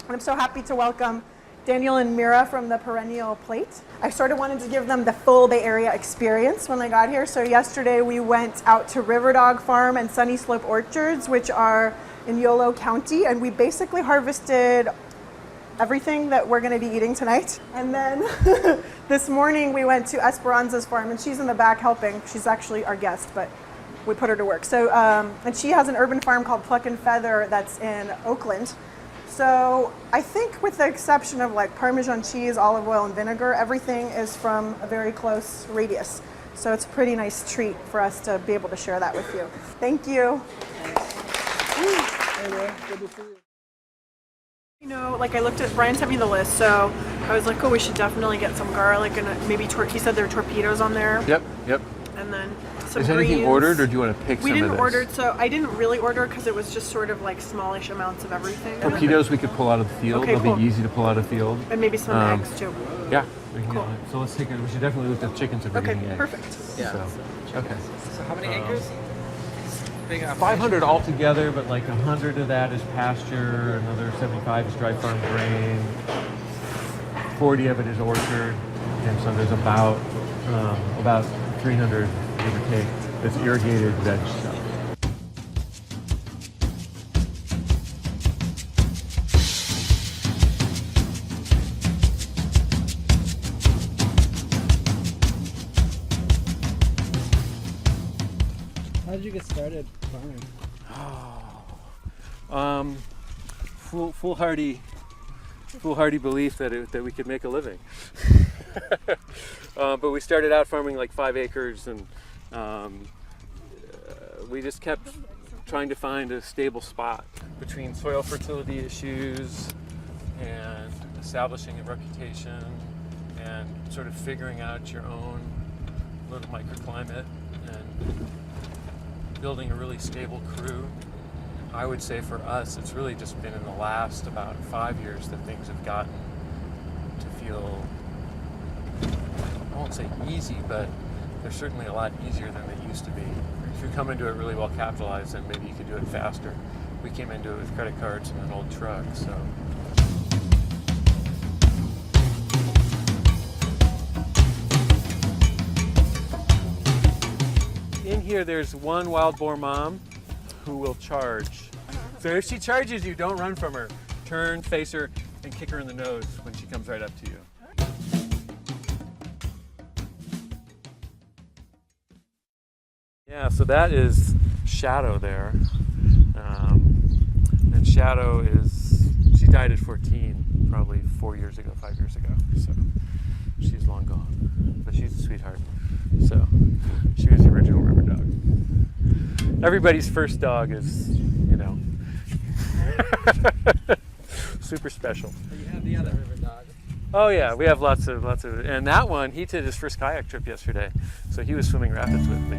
I'm so happy to welcome Daniel and Mira from the Perennial Plate. I sort of wanted to give them the full Bay Area experience when they got here. So yesterday we went out to River Dog Farm and Sunny Slope Orchards, which are in Yolo County, and we basically harvested everything that we're going to be eating tonight. And then this morning we went to Esperanza's farm, and she's in the back helping. She's actually our guest, but we put her to work. So, and she has an urban farm called Pluck and Feather that's in Oakland. So I think with the exception of like Parmesan cheese, olive oil, and vinegar, everything is from a very close radius. So it's a pretty nice treat for us to be able to share that with you. Thank you. Hey there, good to see you. You know, like I looked at, Brian sent me the list, so I was like, oh, we should definitely get some garlic and maybe he said there are torpedoes on there. Yep. And then some Is greens. anything ordered, or do you want to pick some of this? We didn't order, so I didn't really order because it was just sort of like smallish amounts of everything. Torpedoes we could pull out of the field. Okay, They'll cool. be easy to pull out of the field. And maybe some eggs too. Yeah. We can Cool. get it. So let's take it. We should definitely look at chickens if we're Okay, getting eggs. perfect. Yeah. So, okay. So how many acres? Big operation. 500 altogether, but like 100 of that is pasture, another 75 is dry farm grain, 40 of it is orchard, and so there's about 300, give or take, that's irrigated veg stuff. How did you get started farming? Foolhardy belief that we could make a living. But we started out farming like 5 acres, and we just kept trying to find a stable spot between soil fertility issues and establishing a reputation and sort of figuring out your own little microclimate and building a really stable crew. I would say for us, it's really just been in the last about 5 years that things have gotten to feel, I won't say easy, but they're certainly a lot easier than they used to be. If you come into it really well capitalized, then maybe you could do it faster. We came into it with credit cards and an old truck, so. In here, there's one wild boar mom who will charge. So if she charges you, don't run from her. Turn, face her, and kick her in the nose when she comes right up to you. Yeah, so that is Shadow there. And Shadow she died at 14, probably 5 years ago. So she's long gone, but she's a sweetheart. So she was the original river dog. Everybody's first dog is, super special. But you have the other river dog. Oh yeah, we have lots of, and that one, he did his first kayak trip yesterday, so he was swimming rapids with me.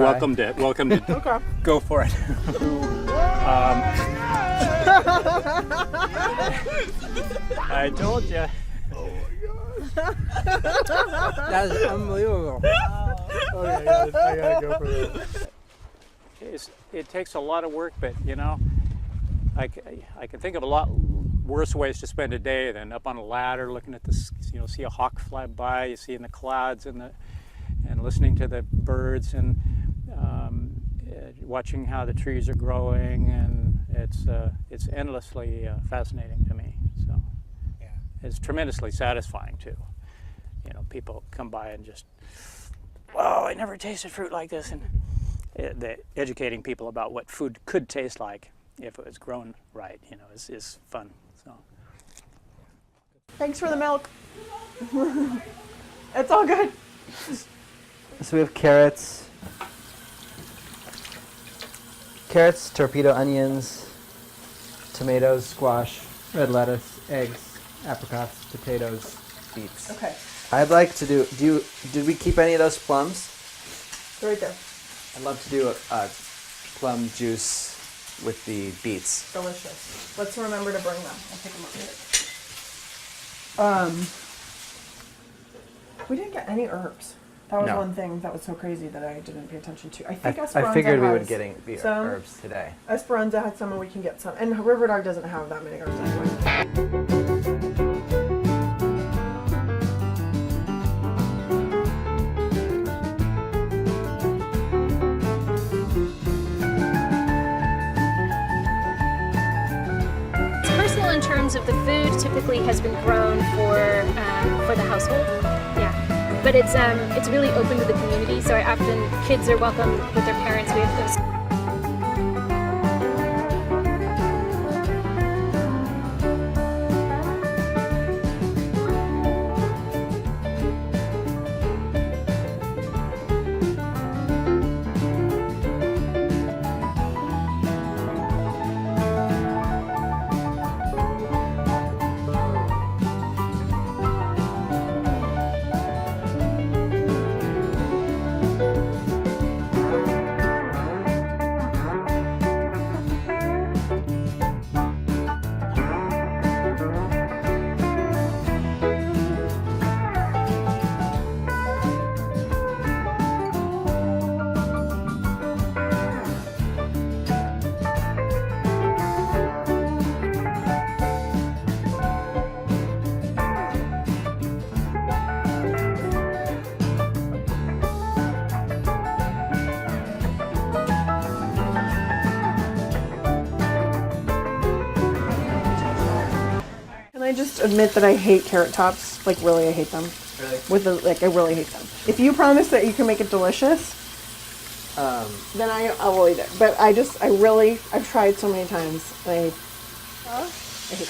welcome to Okay. go for it. I told you. That is unbelievable. Okay, I gotta go for that. It takes a lot of work, but you know, I can think of a lot worse ways to spend a day than up on a ladder looking at this. You know, see a hawk fly by, you see in the clouds and listening to the birds and watching how the trees are growing, and it's endlessly fascinating to me. So Yeah. it's tremendously satisfying too. You know, people come by and just, "Whoa, I never tasted fruit like this," and educating people about what food could taste like if it was grown right, you know, is fun. So Thanks for the milk. It's all good. So we have carrots, torpedo onions, tomatoes, squash, red lettuce, eggs, apricots, potatoes, beets. Okay. I'd like to did we keep any of those plums? They're right there. I'd love to do a plum juice with the beets. Delicious. Let's remember to bring them. I'll take them up. We didn't get any herbs. That was No. one thing that was so crazy that I didn't pay attention to. I think Esperanza I figured we would has be some. herbs today. Esperanza had some, and we can get some. And River Dog doesn't have that many herbs anyway. Personal in terms of the food typically has been grown for the household. Yeah, but it's really open to the community. So kids are welcome with their parents. We have those. I just admit that I hate carrot tops. Like, really, I hate them. Really? I really hate them. If you promise that you can make it delicious, then I will eat it. But I've tried so many times. I hate it.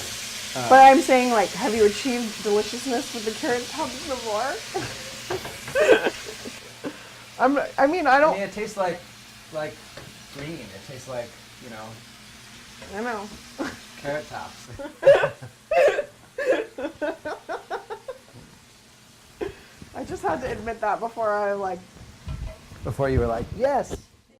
But I'm saying, like, have you achieved deliciousness with the carrot tops before? I mean, it tastes like green. It tastes like, you know, I know. carrot tops. I just had to admit that before Before you were like, yes.